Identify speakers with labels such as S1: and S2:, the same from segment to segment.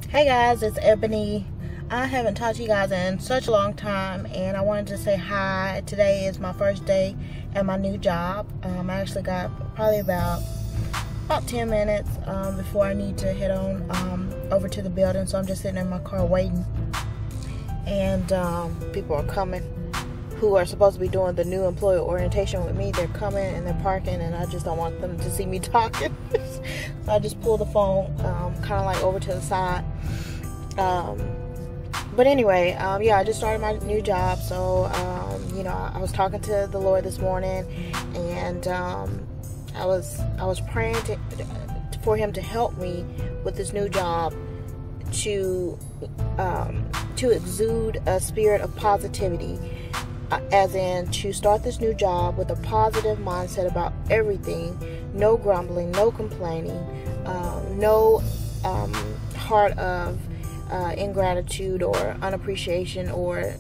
S1: Hey guys, it's Ebony. I haven't talked to you guys in such a long time, and I wanted to say hi. Today is my first day at my new job. I actually got probably about 10 minutes before I need to head on over to the building, so I'm just sitting in my car waiting. And people are coming who are supposed to be doing the new employee orientation with me. They're coming and they're parking, and I just don't want them to see me talking. So I just pull the phone kind of like over to the side. But anyway, yeah, I just started my new job. So, I was talking to the Lord this morning, and I was praying for Him to help me with this new job to exude a spirit of positivity, as in to start this new job with a positive mindset about everything. No grumbling, no complaining, no heart of ingratitude or unappreciation, or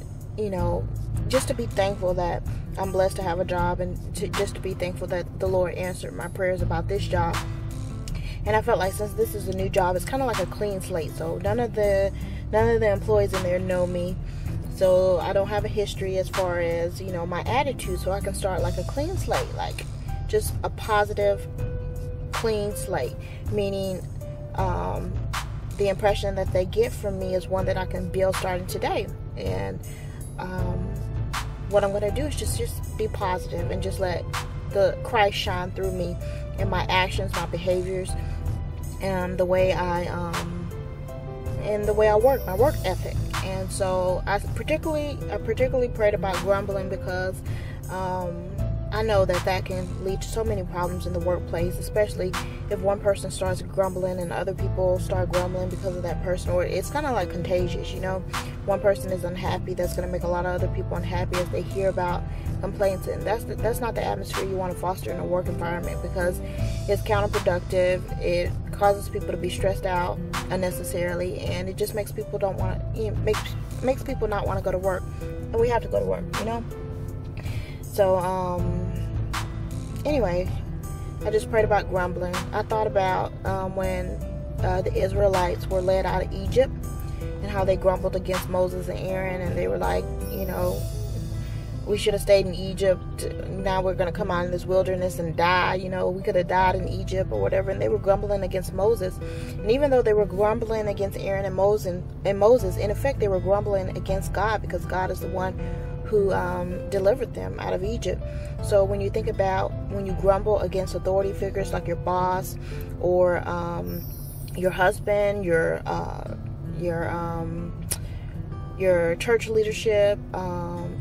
S1: just to be thankful that I'm blessed to have a job, and just to be thankful that the Lord answered my prayers about this job. And I felt like since this is a new job, it's kind of like a clean slate. So none of the employees in there know me, so I don't have a history as far as my attitude. So I can start like a clean slate, like just a positive, clean slate, meaning the impression that they get from me is one that I can build starting today. And what I'm going to do is just be positive and just let the Christ shine through me in my actions, my behaviors, and the way I work, my work ethic. And so I particularly prayed about grumbling, because I know that can lead to so many problems in the workplace, especially if one person starts grumbling and other people start grumbling because of that person. Or it's kind of like contagious, One person is unhappy, that's going to make a lot of other people unhappy as they hear about complaints, and that's not the atmosphere you want to foster in a work environment, because it's counterproductive. It causes people to be stressed out unnecessarily, and it just makes people makes people not want to go to work. And we have to go to work, So, anyway, I just prayed about grumbling. I thought about when the Israelites were led out of Egypt, and how they grumbled against Moses and Aaron, and they were like, we should have stayed in Egypt. Now we're going to come out in this wilderness and die. We could have died in Egypt or whatever. And they were grumbling against Moses. And even though they were grumbling against Aaron and Moses, in effect, they were grumbling against God, because God is the one who delivered them out of Egypt. So when you think about when you grumble against authority figures like your boss, or your husband, your church leadership,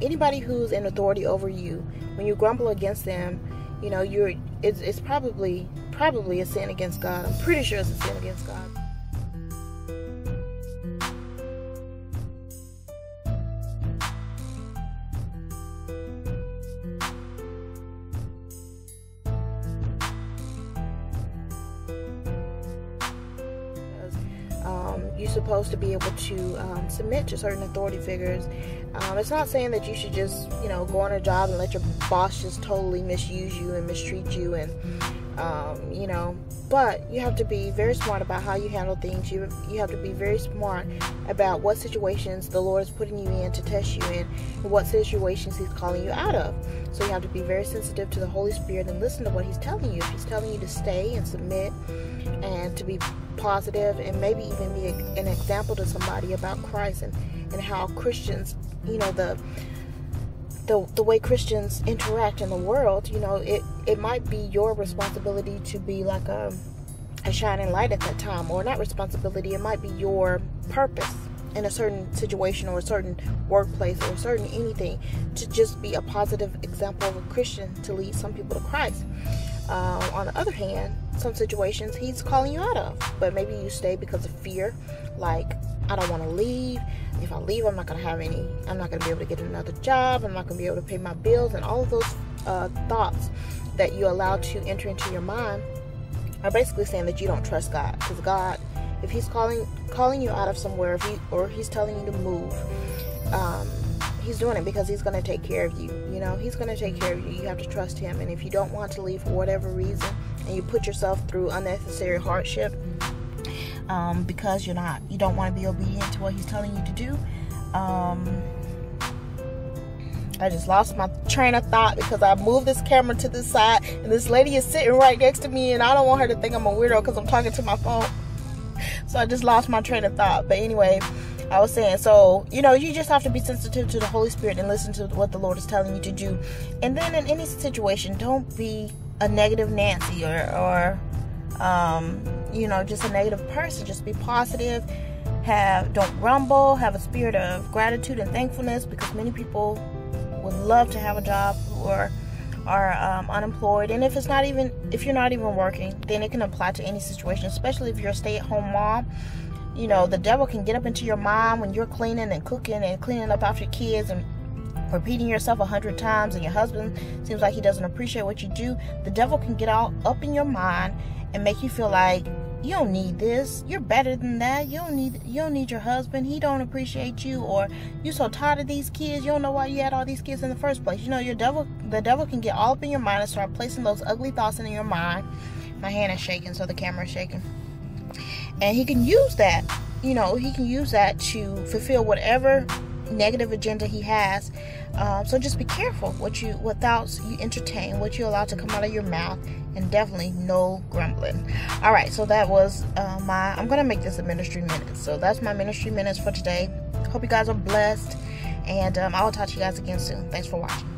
S1: anybody who's in authority over you, when you grumble against them, it's probably a sin against God. I'm pretty sure it's a sin against God. You're supposed to be able to submit to certain authority figures. It's not saying that you should just, go on a job and let your boss just totally misuse you and mistreat you, and, but you have to be very smart about how you handle things. You have to be very smart about what situations the Lord is putting you in to test you in, and what situations He's calling you out of. So you have to be very sensitive to the Holy Spirit and listen to what He's telling you. If He's telling you to stay and submit and to be positive, and maybe even be an example to somebody about Christ and how Christians, the way Christians interact in the world, it might be your responsibility to be like a shining light at that time. Or not responsibility, it might be your purpose in a certain situation, or a certain workplace, or a certain anything, to just be a positive example of a Christian to lead some people to Christ. On the other hand, some situations He's calling you out of, but maybe you stay because of fear, like, I don't want to leave. If I leave, I'm not going to be able to get another job. I'm not going to be able to pay my bills. And all of those thoughts that you allow to enter into your mind are basically saying that you don't trust God. Because God, if He's calling you out of somewhere, or He's telling you to move, He's doing it because He's going to take care of you. He's going to take care of you. You have to trust Him. And if you don't want to leave for whatever reason, and you put yourself through unnecessary hardship, because you don't want to be obedient to what he's telling you to do. I just lost my train of thought because I moved this camera to the side and this lady is sitting right next to me, and I don't want her to think I'm a weirdo because I'm talking to my phone. So I just lost my train of thought. But anyway, I was saying, so, you just have to be sensitive to the Holy Spirit and listen to what the Lord is telling you to do. And then in any situation, don't be a negative Nancy or just a negative person. Just be positive. Don't grumble. Have a spirit of gratitude and thankfulness, because many people would love to have a job who are unemployed. And if you're not even working, then it can apply to any situation, especially if you're a stay-at-home mom. The devil can get up into your mind when you're cleaning and cooking and cleaning up after your kids and repeating yourself 100 times, and your husband seems like he doesn't appreciate what you do. The devil can get up in your mind and make you feel like you don't need this, you're better than that, you don't need your husband, he don't appreciate you, or you're so tired of these kids, you don't know why you had all these kids in the first place. The devil can get all up in your mind and start placing those ugly thoughts in your mind. My hand is shaking, so the camera is shaking. And he can use that, to fulfill whatever negative agenda he has. So just be careful what thoughts you entertain, what you allow to come out of your mouth, and definitely no grumbling. All right, so that was I'm gonna make this a ministry minute. So that's my ministry minutes for today. Hope you guys are blessed, and I will talk to you guys again soon. Thanks for watching.